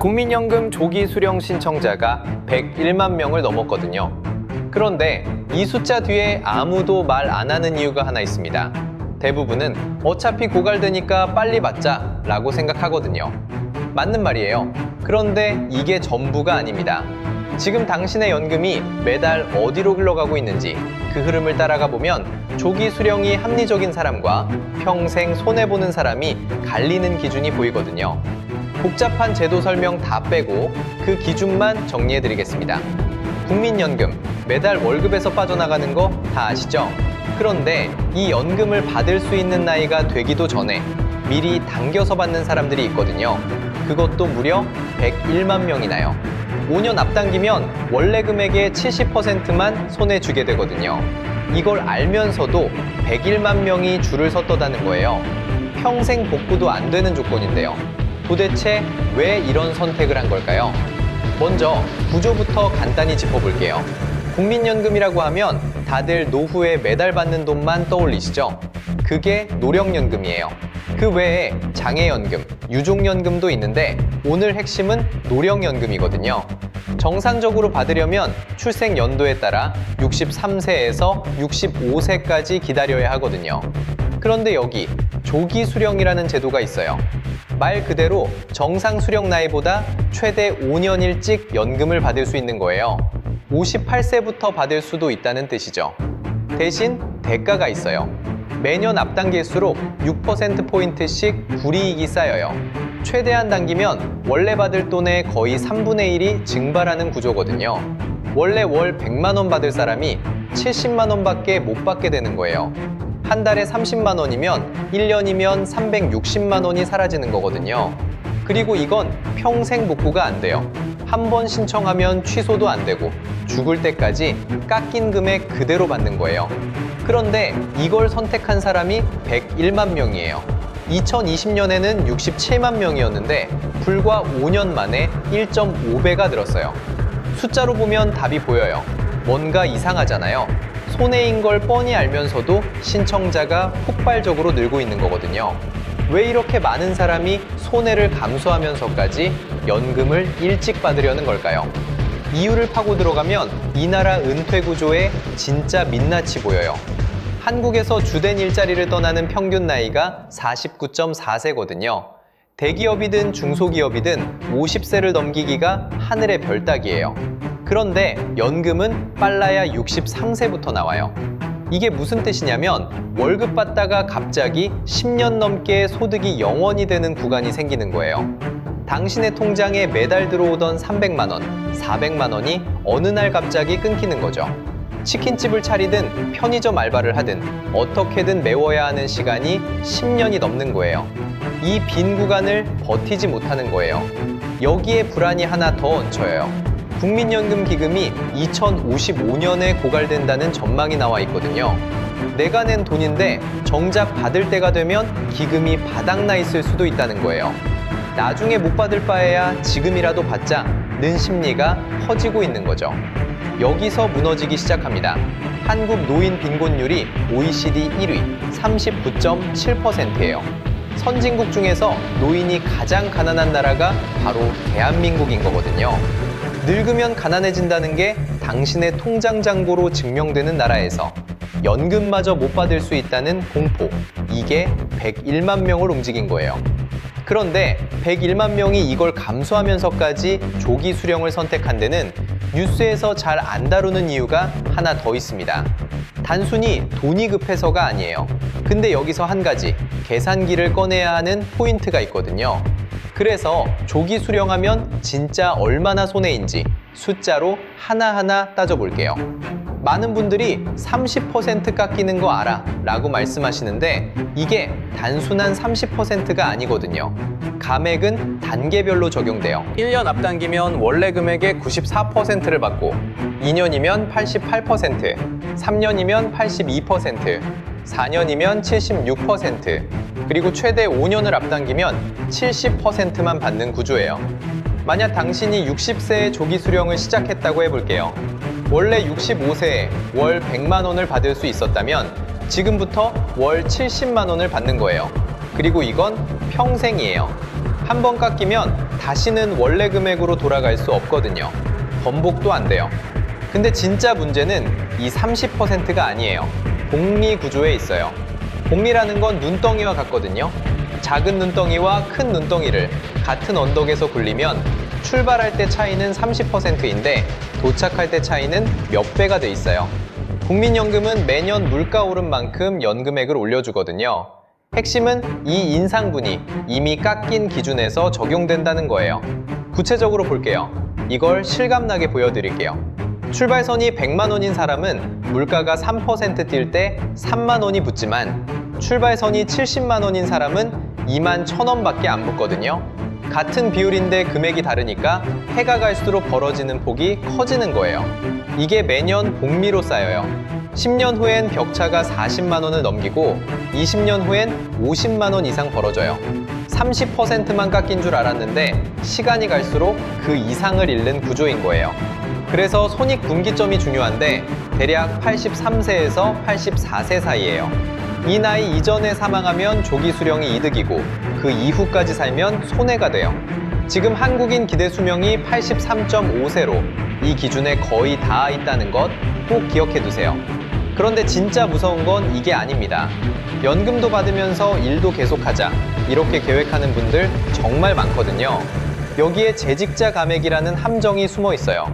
국민연금 조기 수령 신청자가 101만 명을 넘었거든요. 그런데 이 숫자 뒤에 아무도 말 안 하는 이유가 하나 있습니다. 대부분은 어차피 고갈되니까 빨리 받자 라고 생각하거든요. 맞는 말이에요. 그런데 이게 전부가 아닙니다. 지금 당신의 연금이 매달 어디로 흘러가고 있는지 그 흐름을 따라가 보면 조기 수령이 합리적인 사람과 평생 손해보는 사람이 갈리는 기준이 보이거든요. 복잡한 제도 설명 다 빼고 그 기준만 정리해드리겠습니다. 국민연금, 매달 월급에서 빠져나가는 거 다 아시죠? 그런데 이 연금을 받을 수 있는 나이가 되기도 전에 미리 당겨서 받는 사람들이 있거든요. 그것도 무려 101만 명이나요. 5년 앞당기면 원래 금액의 70%만 손에 쥐게 되거든요. 이걸 알면서도 101만 명이 줄을 섰다는 거예요. 평생 복구도 안 되는 조건인데요. 도대체 왜 이런 선택을 한 걸까요? 먼저 구조부터 간단히 짚어볼게요. 국민연금이라고 하면 다들 노후에 매달 받는 돈만 떠올리시죠? 그게 노령연금이에요. 그 외에 장애연금, 유족연금도 있는데 오늘 핵심은 노령연금이거든요. 정상적으로 받으려면 출생 연도에 따라 63세에서 65세까지 기다려야 하거든요. 그런데 여기 조기 수령이라는 제도가 있어요. 말 그대로 정상 수령 나이보다 최대 5년 일찍 연금을 받을 수 있는 거예요. 58세부터 받을 수도 있다는 뜻이죠. 대신 대가가 있어요. 매년 앞당길수록 6%포인트씩 불이익이 쌓여요. 최대한 당기면 원래 받을 돈의 거의 3분의 1이 증발하는 구조거든요. 원래 월 100만 원 받을 사람이 70만 원밖에 못 받게 되는 거예요. 한 달에 30만 원이면 1년이면 360만 원이 사라지는 거거든요. 그리고 이건 평생 복구가 안 돼요. 한 번 신청하면 취소도 안 되고 죽을 때까지 깎인 금액 그대로 받는 거예요. 그런데 이걸 선택한 사람이 101만 명이에요. 2020년에는 67만 명이었는데 불과 5년 만에 1.5배가 늘었어요. 숫자로 보면 답이 보여요. 뭔가 이상하잖아요. 손해인 걸 뻔히 알면서도 신청자가 폭발적으로 늘고 있는 거거든요. 왜 이렇게 많은 사람이 손해를 감수하면서까지 연금을 일찍 받으려는 걸까요? 이유를 파고 들어가면 이 나라 은퇴 구조에 진짜 민낯이 보여요. 한국에서 주된 일자리를 떠나는 평균 나이가 49.4세거든요. 대기업이든 중소기업이든 50세를 넘기기가 하늘의 별 따기예요. 그런데 연금은 빨라야 63세부터 나와요. 이게 무슨 뜻이냐면 월급 받다가 갑자기 10년 넘게 소득이 0원이 되는 구간이 생기는 거예요. 당신의 통장에 매달 들어오던 300만 원, 400만 원이 어느 날 갑자기 끊기는 거죠. 치킨집을 차리든 편의점 알바를 하든 어떻게든 메워야 하는 시간이 10년이 넘는 거예요. 이 빈 구간을 버티지 못하는 거예요. 여기에 불안이 하나 더 얹혀요. 국민연금 기금이 2055년에 고갈된다는 전망이 나와 있거든요. 내가 낸 돈인데 정작 받을 때가 되면 기금이 바닥나 있을 수도 있다는 거예요. 나중에 못 받을 바에야 지금이라도 받자는 심리가 커지고 있는 거죠. 여기서 무너지기 시작합니다. 한국 노인 빈곤율이 OECD 1위 39.7%예요. 선진국 중에서 노인이 가장 가난한 나라가 바로 대한민국인 거거든요. 늙으면 가난해진다는 게 당신의 통장 잔고로 증명되는 나라에서 연금마저 못 받을 수 있다는 공포, 이게 101만 명을 움직인 거예요. 그런데 101만 명이 이걸 감수하면서까지 조기 수령을 선택한 데는 뉴스에서 잘 안 다루는 이유가 하나 더 있습니다. 단순히 돈이 급해서가 아니에요. 근데 여기서 한 가지, 계산기를 꺼내야 하는 포인트가 있거든요. 그래서 조기 수령하면 진짜 얼마나 손해인지 숫자로 하나하나 따져볼게요. 많은 분들이 30% 깎이는 거 알아 라고 말씀하시는데 이게 단순한 30%가 아니거든요. 감액은 단계별로 적용돼요. 1년 앞당기면 원래 금액의 94%를 받고 2년이면 88%, 3년이면 82%, 4년이면 76%, 그리고 최대 5년을 앞당기면 70%만 받는 구조예요. 만약 당신이 60세에 조기 수령을 시작했다고 해볼게요. 원래 65세에 월 100만 원을 받을 수 있었다면 지금부터 월 70만 원을 받는 거예요. 그리고 이건 평생이에요. 한 번 깎이면 다시는 원래 금액으로 돌아갈 수 없거든요. 번복도 안 돼요. 근데 진짜 문제는 이 30%가 아니에요. 복리 구조에 있어요. 복리라는 건 눈덩이와 같거든요. 작은 눈덩이와 큰 눈덩이를 같은 언덕에서 굴리면 출발할 때 차이는 30%인데 도착할 때 차이는 몇 배가 돼 있어요. 국민연금은 매년 물가 오른 만큼 연금액을 올려주거든요. 핵심은 이 인상분이 이미 깎인 기준에서 적용된다는 거예요. 구체적으로 볼게요. 이걸 실감나게 보여드릴게요. 출발선이 100만 원인 사람은 물가가 3% 뛸 때 3만 원이 붙지만 출발선이 70만 원인 사람은 2만 1,000원 밖에 안 붙거든요. 같은 비율인데 금액이 다르니까 해가 갈수록 벌어지는 폭이 커지는 거예요. 이게 매년 복리로 쌓여요. 10년 후엔 벽차가 40만 원을 넘기고 20년 후엔 50만 원 이상 벌어져요. 30%만 깎인 줄 알았는데 시간이 갈수록 그 이상을 잃는 구조인 거예요. 그래서 손익분기점이 중요한데 대략 83세에서 84세 사이예요. 이 나이 이전에 사망하면 조기 수령이 이득이고 그 이후까지 살면 손해가 돼요. 지금 한국인 기대 수명이 83.5세로 이 기준에 거의 닿아 있다는 것 꼭 기억해 두세요. 그런데 진짜 무서운 건 이게 아닙니다. 연금도 받으면서 일도 계속하자 이렇게 계획하는 분들 정말 많거든요. 여기에 재직자 감액이라는 함정이 숨어 있어요.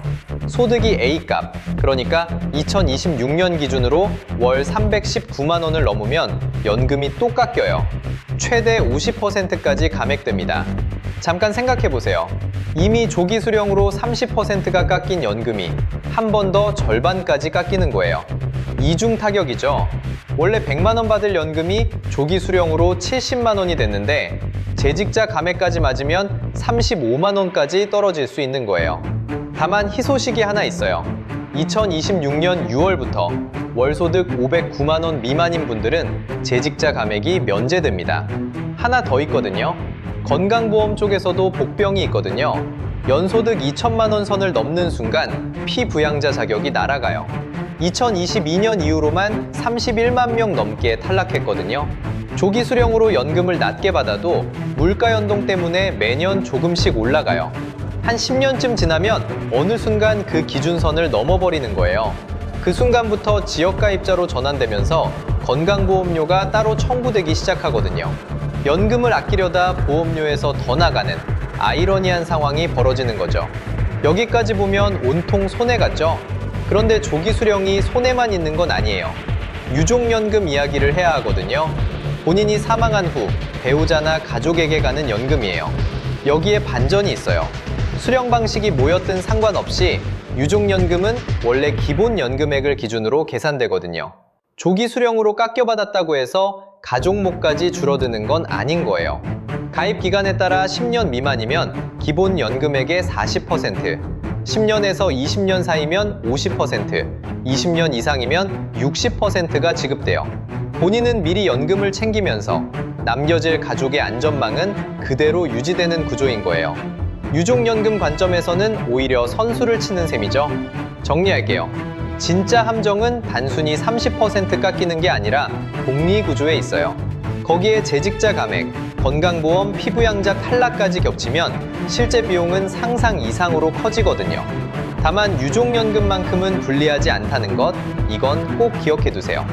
소득이 A값, 그러니까 2026년 기준으로 월 319만 원을 넘으면 연금이 또 깎여요. 최대 50%까지 감액됩니다. 잠깐 생각해 보세요. 이미 조기 수령으로 30%가 깎인 연금이 한 번 더 절반까지 깎이는 거예요. 이중 타격이죠. 원래 100만 원 받을 연금이 조기 수령으로 70만 원이 됐는데 재직자 감액까지 맞으면 35만 원까지 떨어질 수 있는 거예요. 다만 희소식이 하나 있어요. 2026년 6월부터 월소득 509만 원 미만인 분들은 재직자 감액이 면제됩니다. 하나 더 있거든요. 건강보험 쪽에서도 복병이 있거든요. 연소득 2천만 원 선을 넘는 순간 피부양자 자격이 날아가요. 2022년 이후로만 31만 명 넘게 탈락했거든요. 조기 수령으로 연금을 낮게 받아도 물가 연동 때문에 매년 조금씩 올라가요. 한 10년쯤 지나면 어느 순간 그 기준선을 넘어버리는 거예요. 그 순간부터 지역가입자로 전환되면서 건강보험료가 따로 청구되기 시작하거든요. 연금을 아끼려다 보험료에서 더 나가는 아이러니한 상황이 벌어지는 거죠. 여기까지 보면 온통 손해 같죠? 그런데 조기 수령이 손해만 있는 건 아니에요. 유족연금 이야기를 해야 하거든요. 본인이 사망한 후 배우자나 가족에게 가는 연금이에요. 여기에 반전이 있어요. 수령 방식이 뭐였든 상관없이 유족연금은 원래 기본 연금액을 기준으로 계산되거든요. 조기 수령으로 깎여받았다고 해서 가족목까지 줄어드는 건 아닌 거예요. 가입 기간에 따라 10년 미만이면 기본 연금액의 40%, 10년에서 20년 사이면 50%, 20년 이상이면 60%가 지급돼요. 본인은 미리 연금을 챙기면서 남겨질 가족의 안전망은 그대로 유지되는 구조인 거예요. 유족연금 관점에서는 오히려 선수를 치는 셈이죠. 정리할게요. 진짜 함정은 단순히 30% 깎이는 게 아니라 복리 구조에 있어요. 거기에 재직자 감액, 건강보험, 피부양자 탈락까지 겹치면 실제 비용은 상상 이상으로 커지거든요. 다만 유족연금만큼은 불리하지 않다는 것, 이건 꼭 기억해 두세요.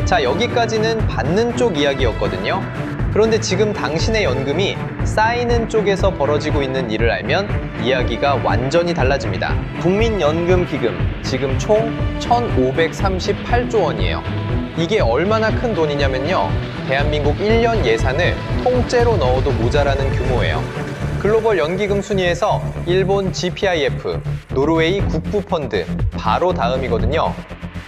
자, 여기까지는 받는 쪽 이야기였거든요. 그런데 지금 당신의 연금이 쌓이는 쪽에서 벌어지고 있는 일을 알면 이야기가 완전히 달라집니다. 국민연금기금, 지금 총 1,538조 원이에요. 이게 얼마나 큰 돈이냐면요. 대한민국 1년 예산을 통째로 넣어도 모자라는 규모예요. 글로벌 연기금 순위에서 일본 GPIF, 노르웨이 국부펀드 바로 다음이거든요.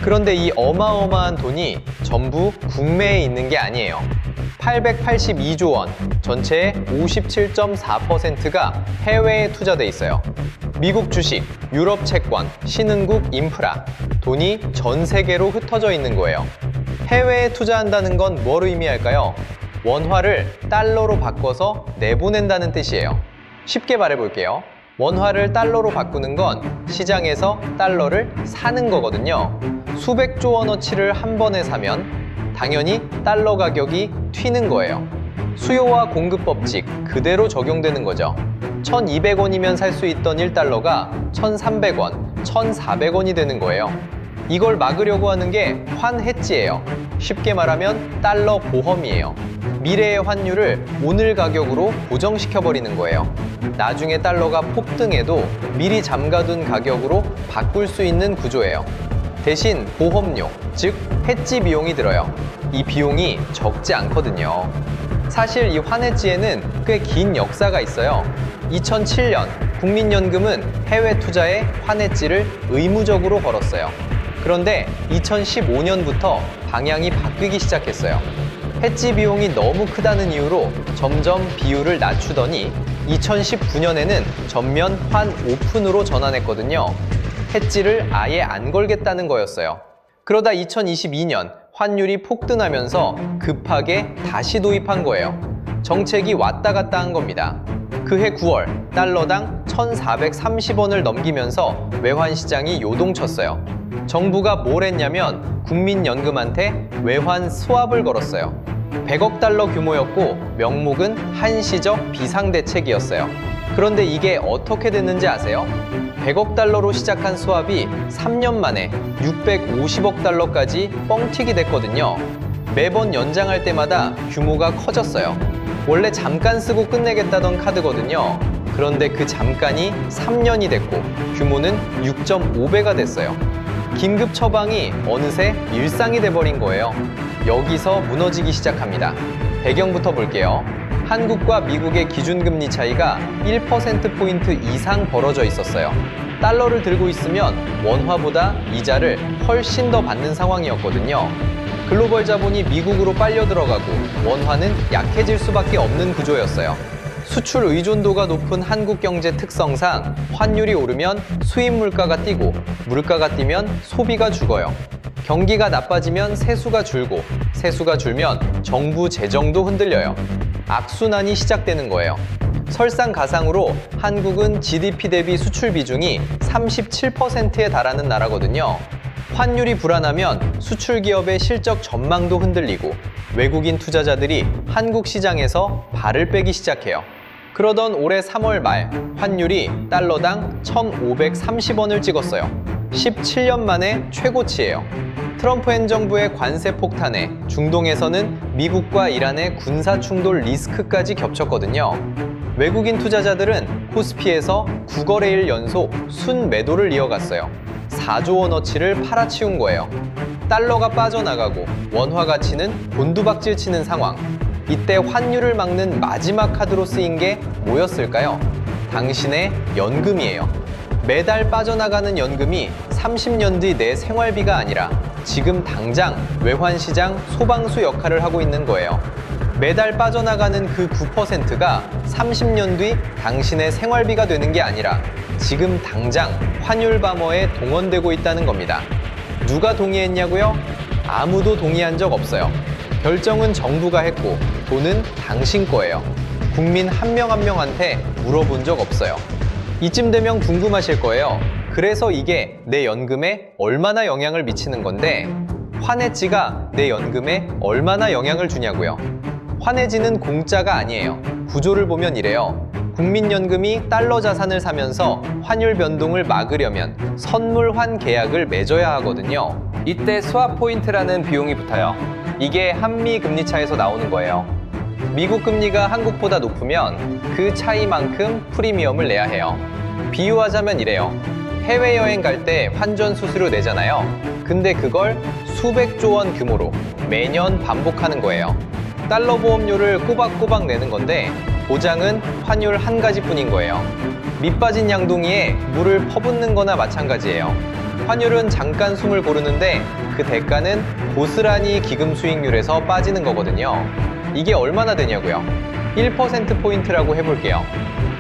그런데 이 어마어마한 돈이 전부 국내에 있는 게 아니에요. 882조 원, 전체의 57.4%가 해외에 투자돼 있어요. 미국 주식, 유럽 채권, 신흥국 인프라, 돈이 전 세계로 흩어져 있는 거예요. 해외에 투자한다는 건 뭘 의미할까요? 원화를 달러로 바꿔서 내보낸다는 뜻이에요. 쉽게 말해볼게요. 원화를 달러로 바꾸는 건 시장에서 달러를 사는 거거든요. 수백조 원어치를 한 번에 사면 당연히 달러 가격이 튀는 거예요. 수요와 공급 법칙 그대로 적용되는 거죠. 1,200원이면 살 수 있던 1달러가 1,300원, 1,400원이 되는 거예요. 이걸 막으려고 하는 게 환해지예요. 쉽게 말하면 달러 보험이에요. 미래의 환율을 오늘 가격으로 고정시켜버리는 거예요. 나중에 달러가 폭등해도 미리 잠가둔 가격으로 바꿀 수 있는 구조예요. 대신 보험료, 즉 해지 비용이 들어요. 이 비용이 적지 않거든요. 사실 이 환해지에는 꽤 긴 역사가 있어요. 2007년 국민연금은 해외 투자에 환해지를 의무적으로 걸었어요. 그런데 2015년부터 방향이 바뀌기 시작했어요. 해지 비용이 너무 크다는 이유로 점점 비율을 낮추더니 2019년에는 전면 환 오픈으로 전환했거든요. 해지를 아예 안 걸겠다는 거였어요. 그러다 2022년 환율이 폭등하면서 급하게 다시 도입한 거예요. 정책이 왔다 갔다 한 겁니다. 그해 9월 달러당 1,430원을 넘기면서 외환 시장이 요동쳤어요. 정부가 뭘 했냐면 국민연금한테 외환 스왑을 걸었어요. 100억 달러 규모였고 명목은 한시적 비상대책이었어요. 그런데 이게 어떻게 됐는지 아세요? 100억 달러로 시작한 수합이 3년 만에 650억 달러까지 뻥튀기 됐거든요. 매번 연장할 때마다 규모가 커졌어요. 원래 잠깐 쓰고 끝내겠다던 카드거든요. 그런데 그 잠깐이 3년이 됐고 규모는 6.5배가 됐어요. 긴급 처방이 어느새 일상이 돼버린 거예요. 여기서 무너지기 시작합니다. 배경부터 볼게요. 한국과 미국의 기준금리 차이가 1%포인트 이상 벌어져 있었어요. 달러를 들고 있으면 원화보다 이자를 훨씬 더 받는 상황이었거든요. 글로벌 자본이 미국으로 빨려 들어가고 원화는 약해질 수밖에 없는 구조였어요. 수출 의존도가 높은 한국 경제 특성상 환율이 오르면 수입 물가가 뛰고 물가가 뛰면 소비가 죽어요. 경기가 나빠지면 세수가 줄고 세수가 줄면 정부 재정도 흔들려요. 악순환이 시작되는 거예요. 설상가상으로 한국은 GDP 대비 수출 비중이 37%에 달하는 나라거든요. 환율이 불안하면 수출 기업의 실적 전망도 흔들리고 외국인 투자자들이 한국 시장에서 발을 빼기 시작해요. 그러던 올해 3월 말 환율이 달러당 1,530원을 찍었어요. 17년 만에 최고치예요. 트럼프 행정부의 관세 폭탄에 중동에서는 미국과 이란의 군사 충돌 리스크까지 겹쳤거든요. 외국인 투자자들은 코스피에서 9거래일 연속 순매도를 이어갔어요. 4조 원어치를 팔아치운 거예요. 달러가 빠져나가고 원화 가치는 곤두박질 치는 상황. 이때 환율을 막는 마지막 카드로 쓰인 게 뭐였을까요? 당신의 연금이에요. 매달 빠져나가는 연금이 30년 뒤 내 생활비가 아니라 지금 당장 외환시장 소방수 역할을 하고 있는 거예요. 매달 빠져나가는 그 9%가 30년 뒤 당신의 생활비가 되는 게 아니라 지금 당장 환율 방어에 동원되고 있다는 겁니다. 누가 동의했냐고요? 아무도 동의한 적 없어요. 결정은 정부가 했고 돈은 당신 거예요. 국민 한 명 한 명한테 물어본 적 없어요. 이쯤 되면 궁금하실 거예요. 그래서 이게 내 연금에 얼마나 영향을 미치는 건데 환해지가 내 연금에 얼마나 영향을 주냐고요. 환해지는 공짜가 아니에요. 구조를 보면 이래요. 국민연금이 달러 자산을 사면서 환율 변동을 막으려면 선물환 계약을 맺어야 하거든요. 이때 스왑 포인트라는 비용이 붙어요. 이게 한미 금리 차에서 나오는 거예요. 미국 금리가 한국보다 높으면 그 차이만큼 프리미엄을 내야 해요. 비유하자면 이래요. 해외여행 갈 때 환전 수수료 내잖아요. 근데 그걸 수백조 원 규모로 매년 반복하는 거예요. 달러 보험료를 꼬박꼬박 내는 건데 보장은 환율 한 가지뿐인 거예요. 밑 빠진 양동이에 물을 퍼붓는 거나 마찬가지예요. 환율은 잠깐 숨을 고르는데 그 대가는 고스란히 기금 수익률에서 빠지는 거거든요. 이게 얼마나 되냐고요? 1%포인트라고 해볼게요.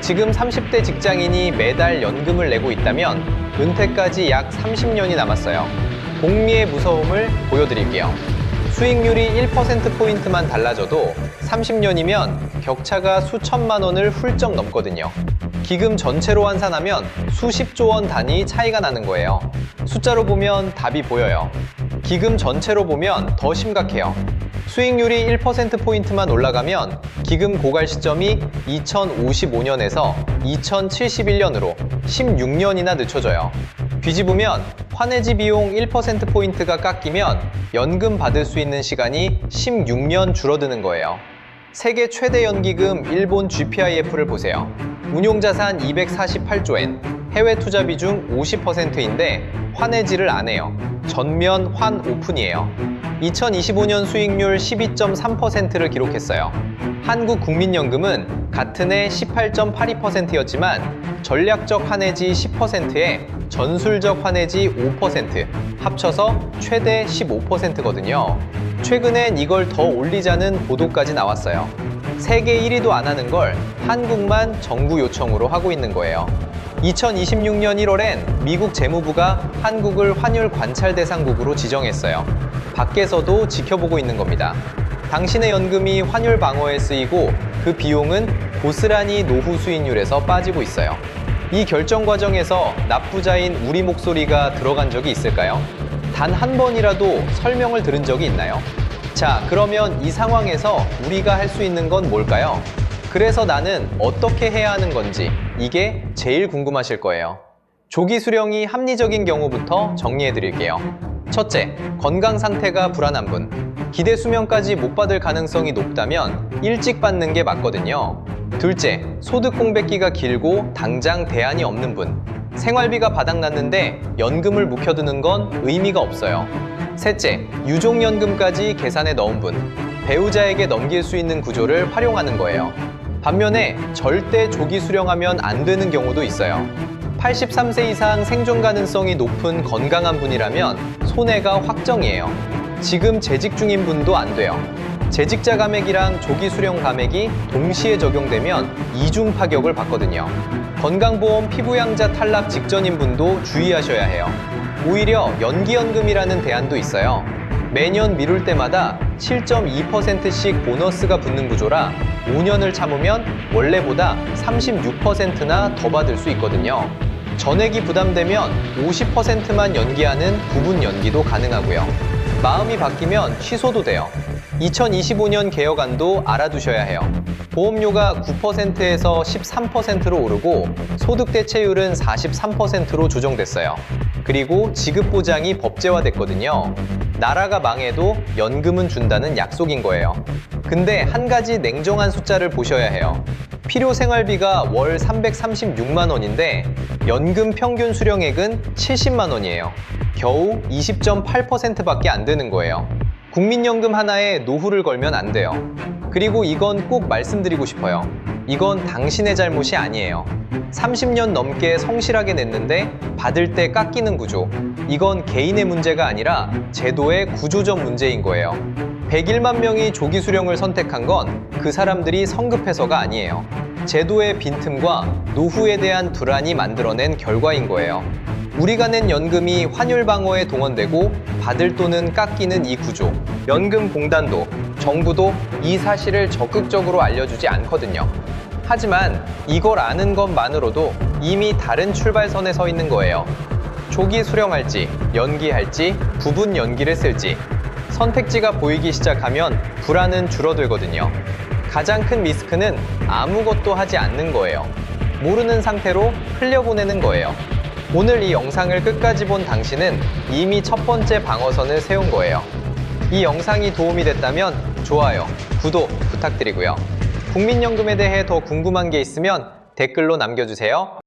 지금 30대 직장인이 매달 연금을 내고 있다면 은퇴까지 약 30년이 남았어요. 복리의 무서움을 보여드릴게요. 수익률이 1%포인트만 달라져도 30년이면 격차가 수천만 원을 훌쩍 넘거든요. 기금 전체로 환산하면 수십조 원 단위 차이가 나는 거예요. 숫자로 보면 답이 보여요. 기금 전체로 보면 더 심각해요. 수익률이 1%포인트만 올라가면 기금 고갈 시점이 2055년에서 2071년으로 16년이나 늦춰져요. 뒤집으면 환해지 비용 1%포인트가 깎이면 연금 받을 수 있는 시간이 16년 줄어드는 거예요. 세계 최대 연기금 일본 GPIF를 보세요. 운용자산 248조엔, 해외 투자 비중 50%인데 환해지를 안 해요. 전면 환 오픈이에요. 2025년 수익률 12.3%를 기록했어요. 한국국민연금은 같은 해 18.82%였지만 전략적 환해지 10%에 전술적 환해지 5%, 합쳐서 최대 15%거든요. 최근엔 이걸 더 올리자는 보도까지 나왔어요. 세계 1위도 안 하는 걸 한국만 정부 요청으로 하고 있는 거예요. 2026년 1월엔 미국 재무부가 한국을 환율 관찰 대상국으로 지정했어요. 밖에서도 지켜보고 있는 겁니다. 당신의 연금이 환율 방어에 쓰이고 그 비용은 고스란히 노후 수익률에서 빠지고 있어요. 이 결정 과정에서 납부자인 우리 목소리가 들어간 적이 있을까요? 단 한 번이라도 설명을 들은 적이 있나요? 자, 그러면 이 상황에서 우리가 할 수 있는 건 뭘까요? 그래서 나는 어떻게 해야 하는 건지 이게 제일 궁금하실 거예요. 조기 수령이 합리적인 경우부터 정리해 드릴게요. 첫째, 건강 상태가 불안한 분. 기대 수명까지 못 받을 가능성이 높다면 일찍 받는 게 맞거든요. 둘째, 소득 공백기가 길고 당장 대안이 없는 분. 생활비가 바닥났는데 연금을 묵혀두는 건 의미가 없어요. 셋째, 유족연금까지 계산에 넣은 분. 배우자에게 넘길 수 있는 구조를 활용하는 거예요. 반면에 절대 조기 수령하면 안 되는 경우도 있어요. 83세 이상 생존 가능성이 높은 건강한 분이라면 손해가 확정이에요. 지금 재직 중인 분도 안 돼요. 재직자 감액이랑 조기 수령 감액이 동시에 적용되면 이중 파격을 받거든요. 건강보험 피부양자 탈락 직전인 분도 주의하셔야 해요. 오히려 연기연금이라는 대안도 있어요. 매년 미룰 때마다 7.2%씩 보너스가 붙는 구조라 5년을 참으면 원래보다 36%나 더 받을 수 있거든요. 전액이 부담되면 50%만 연기하는 부분 연기도 가능하고요. 마음이 바뀌면 취소도 돼요. 2025년 개혁안도 알아두셔야 해요. 보험료가 9%에서 13%로 오르고 소득 대체율은 43%로 조정됐어요. 그리고 지급 보장이 법제화됐거든요. 나라가 망해도 연금은 준다는 약속인 거예요. 근데 한 가지 냉정한 숫자를 보셔야 해요. 필요 생활비가 월 336만 원인데 연금 평균 수령액은 70만 원이에요. 겨우 20.8%밖에 안 되는 거예요. 국민연금 하나에 노후를 걸면 안 돼요. 그리고 이건 꼭 말씀드리고 싶어요. 이건 당신의 잘못이 아니에요. 30년 넘게 성실하게 냈는데 받을 때 깎이는 구조. 이건 개인의 문제가 아니라 제도의 구조적 문제인 거예요. 101만 명이 조기 수령을 선택한 건 그 사람들이 성급해서가 아니에요. 제도의 빈틈과 노후에 대한 불안이 만들어낸 결과인 거예요. 우리가 낸 연금이 환율 방어에 동원되고 받을 돈은 깎이는 이 구조. 연금공단도 정부도 이 사실을 적극적으로 알려주지 않거든요. 하지만 이걸 아는 것만으로도 이미 다른 출발선에 서 있는 거예요. 조기 수령할지, 연기할지, 부분 연기를 쓸지. 선택지가 보이기 시작하면 불안은 줄어들거든요. 가장 큰 리스크는 아무것도 하지 않는 거예요. 모르는 상태로 흘려보내는 거예요. 오늘 이 영상을 끝까지 본 당신은 이미 첫 번째 방어선을 세운 거예요. 이 영상이 도움이 됐다면 좋아요, 구독 부탁드리고요. 국민연금에 대해 더 궁금한 게 있으면 댓글로 남겨주세요.